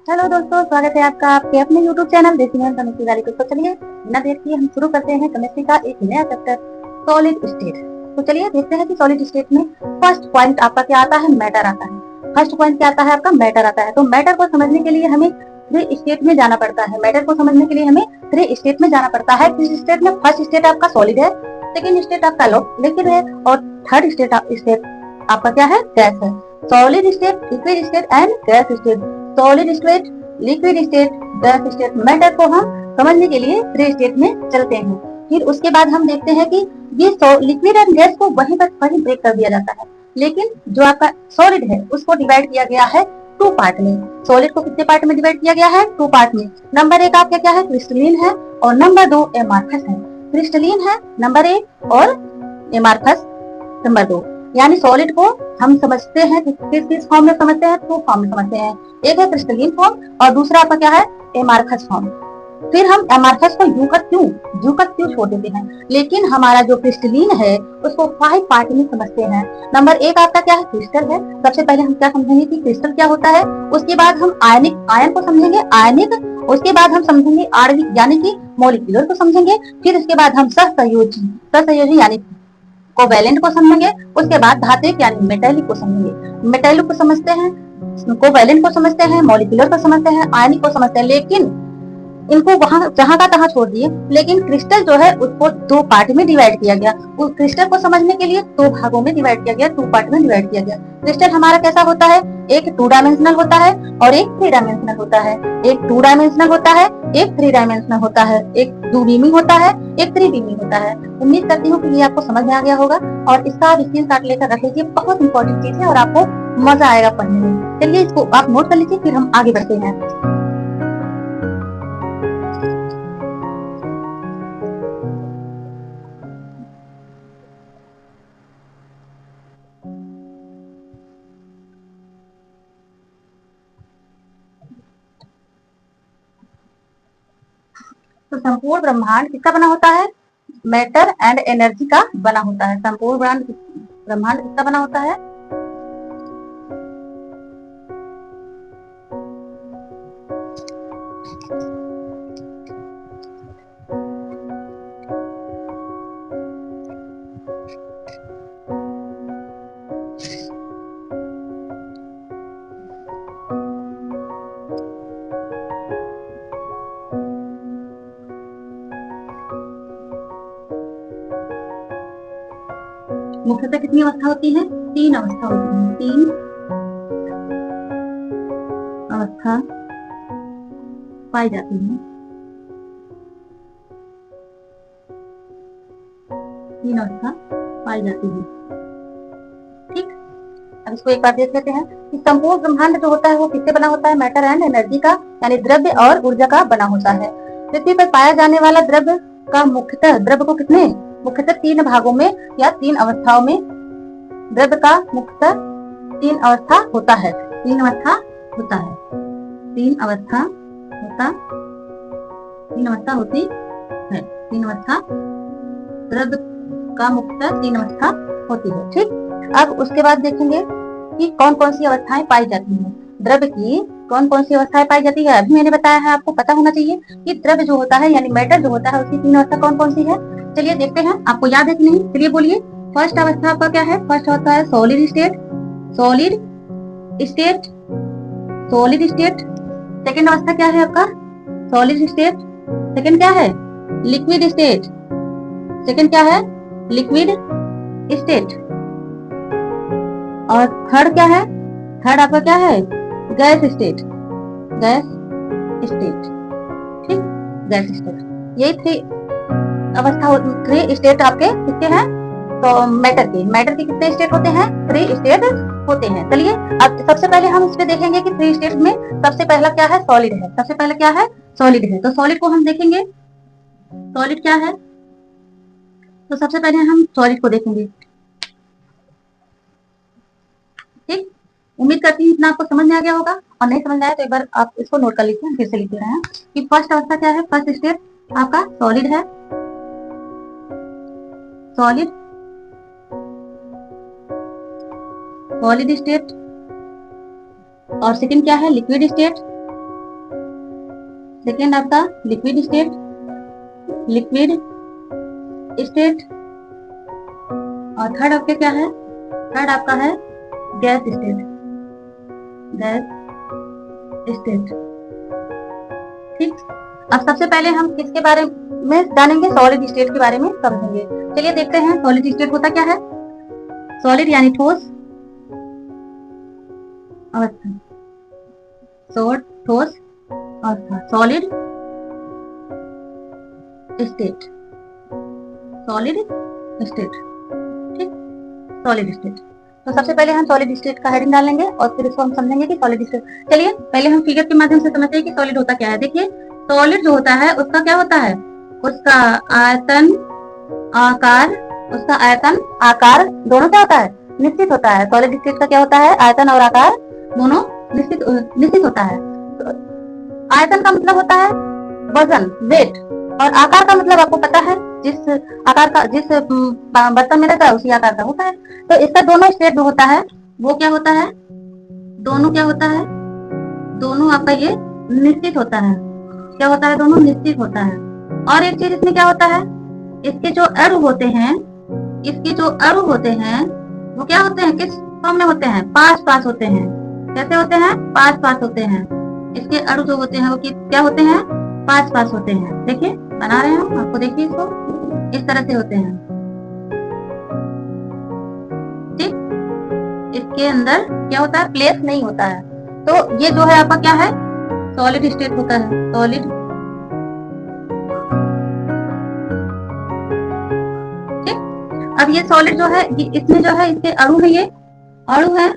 Hello दोस्तों, स्वागत है आपका आपके अपने YouTube चैनल देसी में केमिस्ट्री वाली। तो चलिए बिना देर किए हम शुरू करते हैं केमिस्ट्री का एक नया चैप्टर सॉलिड स्टेट। तो चलिए देखते हैं कि सॉलिड स्टेट में फर्स्ट पॉइंट आपका क्या आता है, मैटर आता है। फर्स्ट पॉइंट क्या आता है आपका, मैटर आता है। तो मैटर को समझने के लिए हमें थ्री स्टेट में जाना पड़ता है। मैटर को समझने के लिए हमें थ्री स्टेट में जाना पड़ता है। किस स्टेट में? फर्स्ट स्टेट आपका सॉलिड है, सेकेंड स्टेट आपका लिक्विड है और थर्ड स्टेट आपका क्या है, गैस है। Solid state, liquid state and gas state. Solid state, liquid state, gas state. Matter को हम समझने के लिए थ्री स्टेट में चलते हैं। फिर उसके बाद हम देखते हैं कि ये लिक्विड एंड गैस को वहीं पर वहीं ब्रेक कर दिया जाता है। लेकिन जो आपका सॉलिड है उसको डिवाइड किया गया है टू पार्ट में। सॉलिड को कितने पार्ट में डिवाइड किया गया है? टू पार्ट में। नंबर एक आपका क्या है, क्रिस्टलीन है और नंबर दो एमार्फस है। क्रिस्टलीन है नंबर एक और एमार्फस नंबर दो। यानी सॉलिड को हम समझते हैं किस किस फॉर्म में समझते हैं, टू फॉर्म में समझते हैं। एक है क्रिस्टलीन फॉर्म और दूसरा आपका क्या है, एमार्फस फॉर्म। फिर हम एमार्फस को यू का क्यों छोड़ देते हैं, लेकिन हमारा जो क्रिस्टलीन है उसको 5 पार्ट में समझते हैं। नंबर एक आपका क्या है, क्रिस्टल है। सबसे पहले हम क्या समझेंगे कि क्रिस्टल क्या होता है। उसके बाद हम आयन को समझेंगे, आयनिक। उसके बाद हम समझेंगे आणविक यानी कि मॉलिक्यूलर को समझेंगे। फिर उसके बाद हम सहसंयोजी यानी कोवैलेंट को समझेंगे। उसके बाद धात्विक यानी मेटेलिक को समझेंगे। मेटेलिक को समझते हैं, कोवैलेंट को समझते हैं, मॉलिक्यूलर को समझते हैं, आयनिक को समझते हैं। लेकिन इनको वहां जहां का तहां छोड़ दिए। लेकिन क्रिस्टल जो है उसको दो पार्ट में डिवाइड किया गया। उस क्रिस्टल को समझने के लिए दो भागों में डिवाइड किया गया, टू पार्ट में डिवाइड किया गया। क्रिस्टल हमारा कैसा होता है, एक 2 डायमेंशनल होता है और एक 3 डायमेंशनल होता है। एक 2 डायमेंशनल होता है, एक 3 डायमेंशनल होता है। एक 2 बीमिंग होता है, एक 3 बीमिंग होता है। उम्मीद करती हूँ कि ये आपको समझ में आ गया होगा और इसका आप स्क्रीनशॉट लेकर रख लीजिए। बहुत इंपॉर्टेंट चीज है और आपको मजा आएगा पढ़ने में। चलिए इसको आप नोट कर लीजिए, फिर हम आगे बढ़ते हैं। तो संपूर्ण ब्रह्मांड किसका बना होता है? मैटर एंड एनर्जी का बना होता है। संपूर्ण ब्रह्मांड किसका बना होता है? मुख्यतः कितनी अवस्था होती है? 3 अवस्था होती है। 3 अवस्था पाई जाती है। 3 अवस्था पाई जाती है। ठीक, अब इसको एक बार देख लेते हैं कि संपूर्ण ब्रह्मांड जो होता है वो किससे बना होता है? मैटर एंड एनर्जी का यानी द्रव्य और ऊर्जा का बना होता है। पृथ्वी पर पाया जाने वाला द्रव्य को कितने मुख्यतः 3 भागों में या 3 अवस्थाओं में द्रव्य का मुख्यतः 3 अवस्था होता है। 3 अवस्था होता है। 3 अवस्था होता 3 अवस्था होती है। 3 अवस्था द्रव्य का मुख्यतः 3 अवस्था होती है। ठीक, अब उसके बाद देखेंगे कि कौन कौन सी अवस्थाएं पाई जाती हैं। द्रव्य की कौन कौन सी अवस्थाएं पाई जाती है, अभी मैंने बताया है, आपको पता होना चाहिए कि द्रव्य जो होता है यानी मैटर जो होता है उसकी 3 अवस्था कौन कौन सी है। चलिए देखते हैं, आपको याद है कि नहीं। चलिए बोलिए। फर्स्ट अवस्था आपका क्या है? फर्स्ट अवस्था है solid state. Solid state, solid state. Second अवस्था क्या है आपका? Solid state. सेकेंड क्या है? Liquid state. सेकेंड क्या है? Liquid state. और थर्ड क्या है? थर्ड आपका क्या है? Gas state. Gas state. ठीक, गैस स्टेट। यही 3 स्टेट आपके कितने हैं? तो मैटर के कितने स्टेट होते हैं? 3 स्टेट होते हैं। चलिए अब सबसे पहले हम इस पे देखेंगे कि 3 स्टेट में सबसे पहला क्या है? सॉलिड है। सबसे पहले क्या है? सॉलिड है। तो सॉलिड को हम देखेंगे, सॉलिड क्या है। तो सबसे पहले हम सॉलिड को देखेंगे। ठीक, उम्मीद करती हूँ इतना आपको समझ में आ गया होगा और नहीं समझ में आया तो एक बार आप इसको नोट कर लीजिए, फिर से लिख रहे हैं कि फर्स्ट अवस्था क्या है? फर्स्ट स्टेट आपका सॉलिड है। Solid, solid state. और सेकंड क्या है? Liquid state. सेकेंड आपका लिक्विड स्टेट, लिक्विड स्टेट, और थर्ड आपके क्या है, थर्ड आपका है गैस स्टेट, गैस स्टेट। ठीक, अब सबसे पहले हम किसके बारे में जानेंगे, सॉलिड स्टेट के बारे में समझेंगे। चलिए देखते हैं सॉलिड स्टेट होता क्या है। सॉलिड यानी ठोस अवस्था, ठोस अवस्था, सॉलिड स्टेट, सॉलिड स्टेट। ठीक, सॉलिड स्टेट। तो सबसे पहले हम सॉलिड स्टेट का हेडिंग डालेंगे और फिर इसको हम समझेंगे कि सॉलिड स्टेट। चलिए पहले हम फिगर के माध्यम से समझते हैं कि सॉलिड होता क्या है। देखिए सॉलिड जो होता है उसका क्या होता है, उसका आयतन आकार, उसका आयतन आकार दोनों क्या होता है, निश्चित होता है। सॉलिड स्टेट का क्या होता है, आयतन और आकार दोनों निश्चित होता है। तो आयतन का मतलब होता है वजन, वेट, और आकार का मतलब आपको पता है जिस आकार का, जिस बर्तन में रहता है उसी आकार का होता है। तो इसका दोनों स्टेट जो होता है वो क्या होता है, दोनों क्या होता है, दोनों आपका ये निश्चित होता है। क्या होता है, दोनों निश्चित होता है। और एक चीज इसमें क्या होता है, इसके जो अणु होते हैं, इसके जो अणु होते हैं वो क्या होते हैं, किस फॉर्म में होते हैं, पास पास होते हैं। कैसे होते हैं, पास पास होते हैं। इसके अणु जो होते हैं वो क्या होते हैं, पास पास होते हैं। देखिए बना रहे हैं आपको, देखिए इसको इस तरह से होते हैं। ठीक, इसके अंदर क्या होता है, प्लेस नहीं होता है। तो ये जो है आपका क्या है, सॉलिड स्टेट होता है, सॉलिड। ठीक, अब ये सॉलिड जो है, इसमें जो है इसके अणु है, ये अणु है,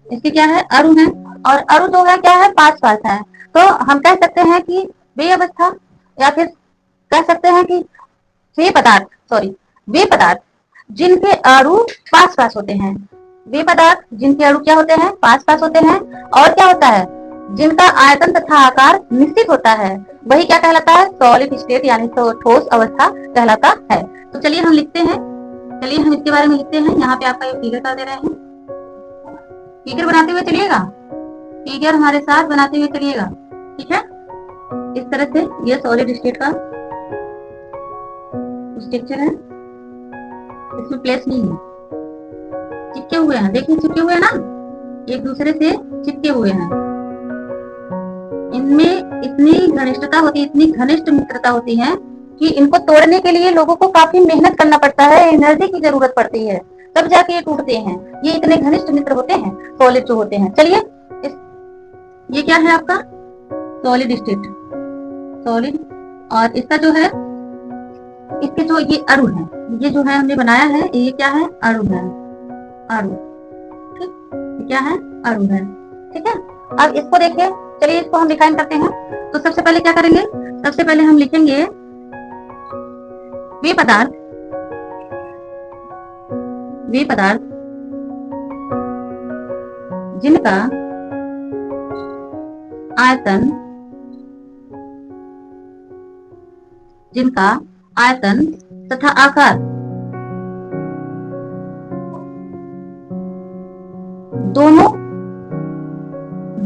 इसके क्या है, अणु है। और अणु जो है क्या है, पास पास है। तो हम कह सकते हैं कि वे अवस्था, या फिर कह सकते हैं कि वे पदार्थ, सॉरी वे पदार्थ जिनके अणु पास पास होते हैं, वे पदार्थ जिनके अणु क्या होते हैं, पास पास होते हैं, और क्या होता है, जिनका आयतन तथा आकार निश्चित होता है, वही क्या कहलाता है, सॉलिड स्टेट यानी ठोस अवस्था कहलाता है। तो चलिए हम लिखते हैं, चलिए हम इसके बारे में लिखते हैं। यहाँ पे आपका एक फिगर कर दे रहे हैं, फिगर बनाते हुए चलिएगा, फिगर हमारे साथ बनाते हुए चलिएगा। ठीक है, इस तरह से ये सॉलिड स्टेट का स्ट्रक्चर है, इसमें प्लेस नहीं है, चिपके हुए हैं। देखिए चिपके हुए हैं ना, एक दूसरे से चिपके हुए हैं। इनमें इतनी घनिष्ठता होती है, इतनी घनिष्ठ मित्रता होती है कि इनको तोड़ने के लिए लोगों को काफी मेहनत करना पड़ता है, एनर्जी की जरूरत पड़ती है, तब जाके ये टूटते हैं। ये इतने घनिष्ठ मित्र होते हैं सॉलिड जो होते हैं। चलिए ये क्या है आपका, सॉलिड स्टेट, सॉलिड। और इसका जो है, इसके जो ये अणु है, ये जो है हमने बनाया है, ये क्या है, अणु है, अणु। ठीक, क्या है, अणु है। ठीक है, अब इसको देखिए, चलिए इसको हम डिफाइन करते हैं। तो सबसे पहले क्या करेंगे, सबसे पहले हम लिखेंगे वे पदार्थ, वे पदार्थ जिनका आयतन, जिनका आयतन तथा आकार दोनों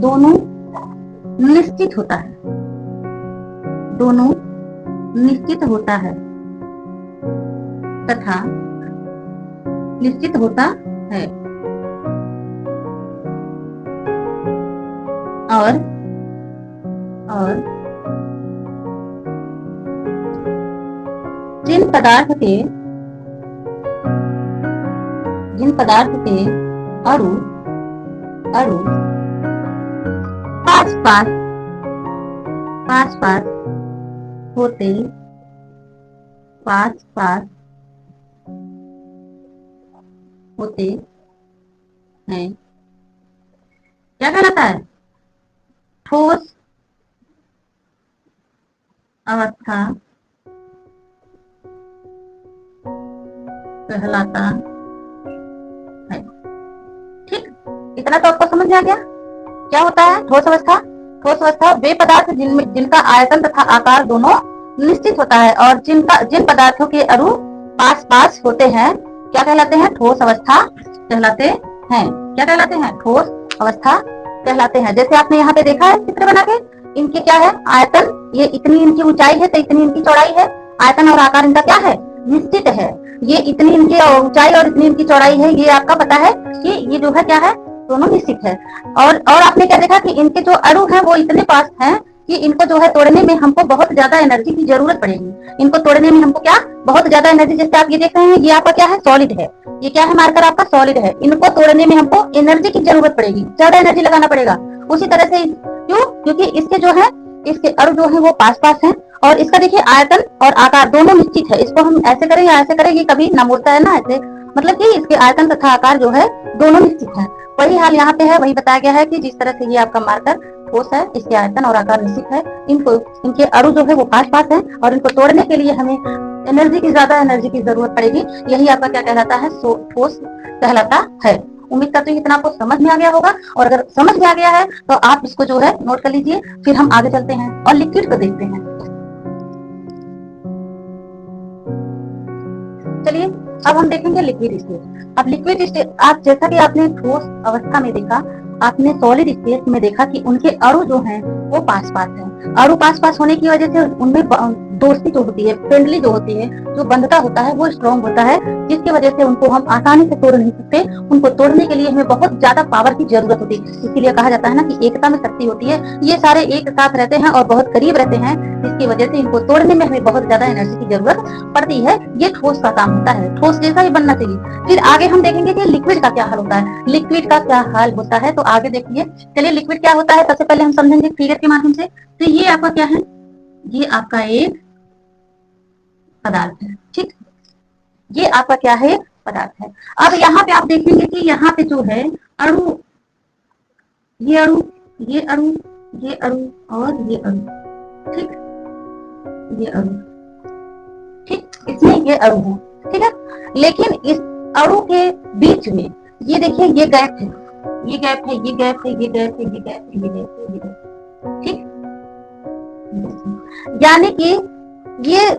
दोनों निश्चित होता है, दोनों निश्चित होता है तथा निश्चित होता है, और जिन पदार्थ के अणु पास पास होते हैं, क्या कहलाता है, ठोस अवस्था कहलाता है। ठीक, इतना तो आपको समझ में आ गया क्या होता है ठोस अवस्था। ठोस अवस्था वे पदार्थ जिनका आयतन तथा आकार दोनों निश्चित होता है और जिन पदार्थों के अणु पास पास होते हैं क्या कहलाते हैं, ठोस अवस्था कहलाते हैं। क्या कहलाते हैं, ठोस अवस्था कहलाते हैं। जैसे आपने यहाँ पे देखा है चित्र बना के, इनके क्या है आयतन, ये इतनी इनकी ऊंचाई है तो इतनी इनकी चौड़ाई है, आयतन और आकार इनका क्या है निश्चित है। ये इतनी इनकी ऊंचाई और इतनी इनकी चौड़ाई है, ये आपका पता है कि ये जो है क्या है दोनों निश्चित है। और आपने क्या देखा कि इनके जो अणु हैं वो इतने पास हैं कि इनको जो है तोड़ने में हमको बहुत ज्यादा एनर्जी की जरूरत पड़ेगी। इनको तोड़ने में हमको क्या बहुत ज्यादा एनर्जी, जैसे आप ये देख रहे हैं ये आपका क्या है सॉलिड है, ये क्या है मार्कर आपका सॉलिड है, इनको तोड़ने में हमको एनर्जी की जरूरत पड़ेगी, ज्यादा एनर्जी लगाना पड़ेगा। उसी तरह से क्यों, क्योंकि इसके जो है इसके अणु जो है वो पास पास हैं और इसका देखिए आयतन और आकार दोनों निश्चित है। इसको हम ऐसे करें या ऐसे करें ये कभी ना मुड़ता है ना ऐसे, मतलब कि इसके आयतन तथा आकार जो है दोनों निश्चित है। वही हाल यहाँ पे है, वही बताया गया है कि जिस तरह से ये आपका मार्कर ठोस है, इसके आयतन और आकार निश्चित है, इनको इनके अणु जो है वो पास पास है और इनको तोड़ने के लिए हमें एनर्जी की ज्यादा एनर्जी की जरूरत पड़ेगी। यही आपका क्या कहलाता है ठोस कहलाता है। उम्मीद करती हूँ इतना आपको समझ में आ गया होगा, और अगर समझ में आ गया है तो आप इसको जो है नोट कर लीजिए। फिर हम आगे चलते हैं और लिक्विड को देखते हैं। चलिए अब हम देखेंगे लिक्विड स्टेट। अब लिक्विड स्टेट आप जैसा कि आपने ठोस अवस्था में देखा, आपने सॉलिड स्टेट में देखा कि उनके अणु जो हैं वो पास पास हैं। अणु पास पास होने की वजह से उनमें दोस्ती जो होती है, फ्रेंडली जो होती है, जो बंधता होता है वो स्ट्रॉन्ग होता है, जिसकी वजह से उनको हम आसानी से तोड़ नहीं सकते। उनको तोड़ने के लिए हमें बहुत ज्यादा पावर की जरूरत होती है। इसीलिए कहा जाता है ना कि एकता में शक्ति होती है। ये सारे एक साथ रहते हैं और बहुत करीब रहते हैं, जिसकी वजह से इनको तोड़ने में हमें बहुत ज्यादा एनर्जी की जरूरत पड़ती है। ये ठोस का काम होता है, ठोस जैसा ही बनना चाहिए। फिर आगे हम देखेंगे कि लिक्विड का क्या हाल होता है, लिक्विड का क्या हाल होता है, तो आगे देखिए। चलिए लिक्विड क्या होता है सबसे पहले हम समझेंगे फिगर के माध्यम से। तो ये आपका क्या है, ये आपका एक पदार्थ है, ठीक, ये आपका क्या है पदार्थ है। अब यहाँ पे आप देखेंगे कि यहाँ पे जो है अणु, ये अणु, ये अणु, ये अणु और ये अणु, ठीक, ये अणु, ठीक, इसमें ये अणु है, ठीक है। लेकिन इस अणु के बीच में ये देखिए ये गैप है, ये गैप है, ये गैप है, ये गैप है, ये गैप है, ये गैप है, ये गैप, ठीक। यानी कि ये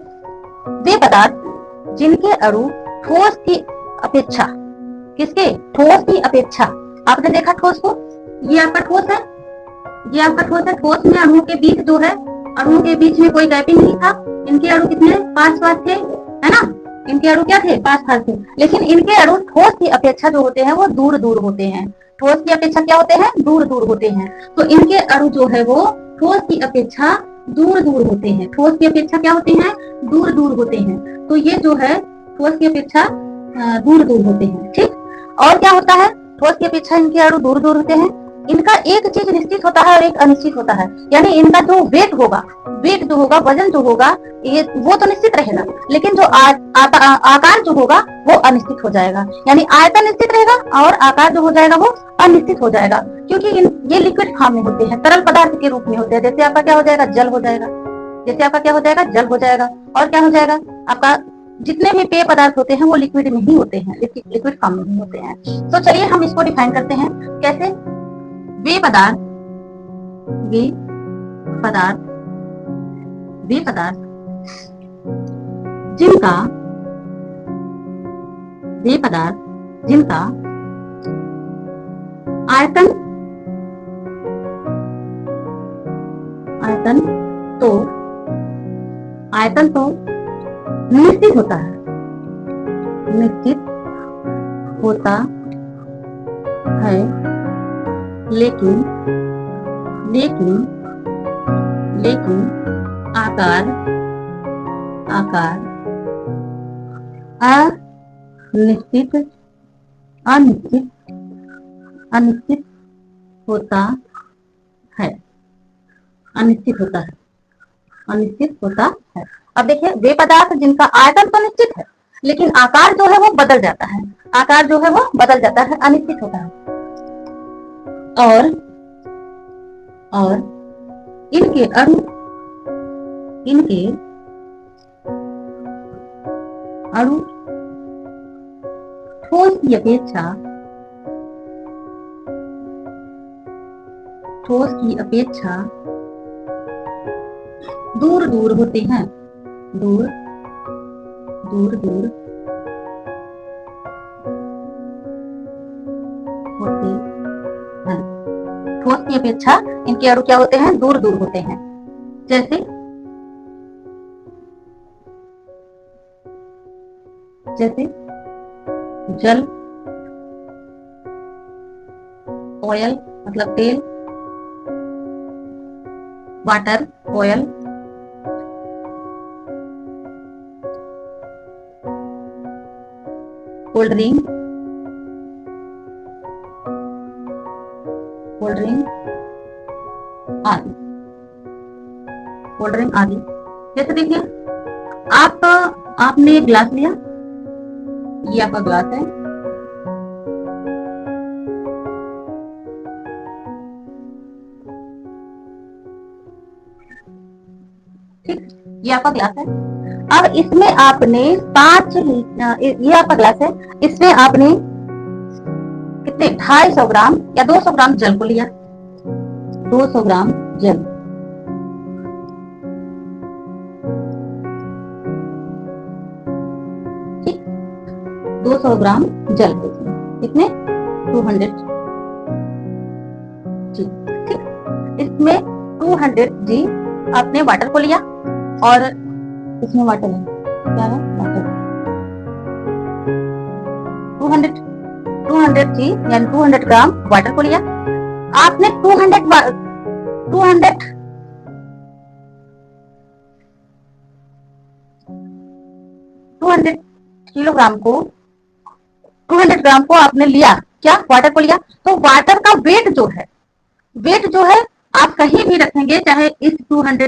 वे पदार्थ जिनके अणु ठोस की अपेक्षा, किसके ठोस की अपेक्षा, आपने देखा ठोस को, ये आपका ठोस है, ये आपका ठोस है। ठोस में अणुओं के बीच जो है, अणुओं के बीच में कोई गैपिंग नहीं था। इनके अणु कितने पास पास थे, है ना, इनके अणु क्या थे पास पास थे। लेकिन इनके अणु ठोस की अपेक्षा जो होते हैं वो दूर दूर होते हैं। ठोस की अपेक्षा क्या होते हैं, दूर दूर होते हैं। तो इनके अणु जो है वो ठोस की अपेक्षा दूर दूर होते हैं। ठोस की अपेक्षा क्या होते हैं, दूर दूर होते हैं। तो ये जो है ठोस की अपेक्षा दूर दूर होते हैं, ठीक। और क्या होता है, ठोस की अपेक्षा इनके अणु दूर दूर होते हैं। इनका एक चीज निश्चित होता है और एक अनिश्चित होता है, यानी इनका जो वेट होगा, वेट जो होगा, वजन जो होगा, ये वो तो निश्चित रहेगा, लेकिन जो आकार जो होगा वो अनिश्चित हो जाएगा। यानी आयतन निश्चित रहेगा और आकार जो हो जाएगा वो अनिश्चित हो जाएगा, क्योंकि ये लिक्विड फॉर्म में होते हैं, तरल पदार्थ के रूप में होते हैं। जैसे आपका क्या हो जाएगा, जल हो जाएगा, जैसे आपका क्या हो जाएगा, जल हो जाएगा। और क्या हो जाएगा, आपका जितने भी पेय पदार्थ होते हैं वो लिक्विड में ही होते हैं, लिक्विड फॉर्म में ही होते हैं। तो चलिए हम इसको डिफाइन करते हैं कैसे। वे पदार्थ, वे पदार्थ, वे पदार्थ जिनका, वे पदार्थ जिनका आयतन, आयतन तो, आयतन तो निश्चित होता है, निश्चित होता है, लेकिन लेकिन लेकिन आकार, आकार अनिश्चित, अनिश्चित, अनिश्चित होता है, अनिश्चित होता है, अनिश्चित होता है। अब देखिए वे पदार्थ जिनका आयतन तो निश्चित है, लेकिन आकार जो है वो बदल जाता है, आकार जो है वो बदल जाता है, अनिश्चित होता है। और इनके अणु, इनके अणु ठोस की अपेक्षा, ठोस की अपेक्षा दूर दूर होते हैं, दूर दूर दूर होते हैं। ठोस की अपेक्षा इनके अणु क्या होते हैं, दूर दूर होते हैं। जैसे जैसे जल, ऑयल मतलब तेल, water oil, cold drink, cold drink आदि, कोल्ड ड्रिंक आदि। जैसे देखिए आपने एक ग्लास लिया, ये आपका ग्लास है, ठीक, ये आपका ग्लास है। अब इसमें आपने 5 ये आपका ग्लास है, इसमें आपने कितने 250 ग्राम या 200 ग्राम जल को लिया, 200 ग्राम जल, ठीक, 200 ग्राम जल कितने 200 जी, ठीक। इसमें 200 जी आपने वाटर को लिया और इसमें वाटर है, क्या है वाटर, 200 जी यानी 200 ग्राम वाटर को लिया। आपने 200 किलोग्राम को 200 ग्राम को आपने लिया, क्या वाटर को लिया, तो वाटर का वेट जो है आप कहीं भी रखेंगे, चाहे इस 200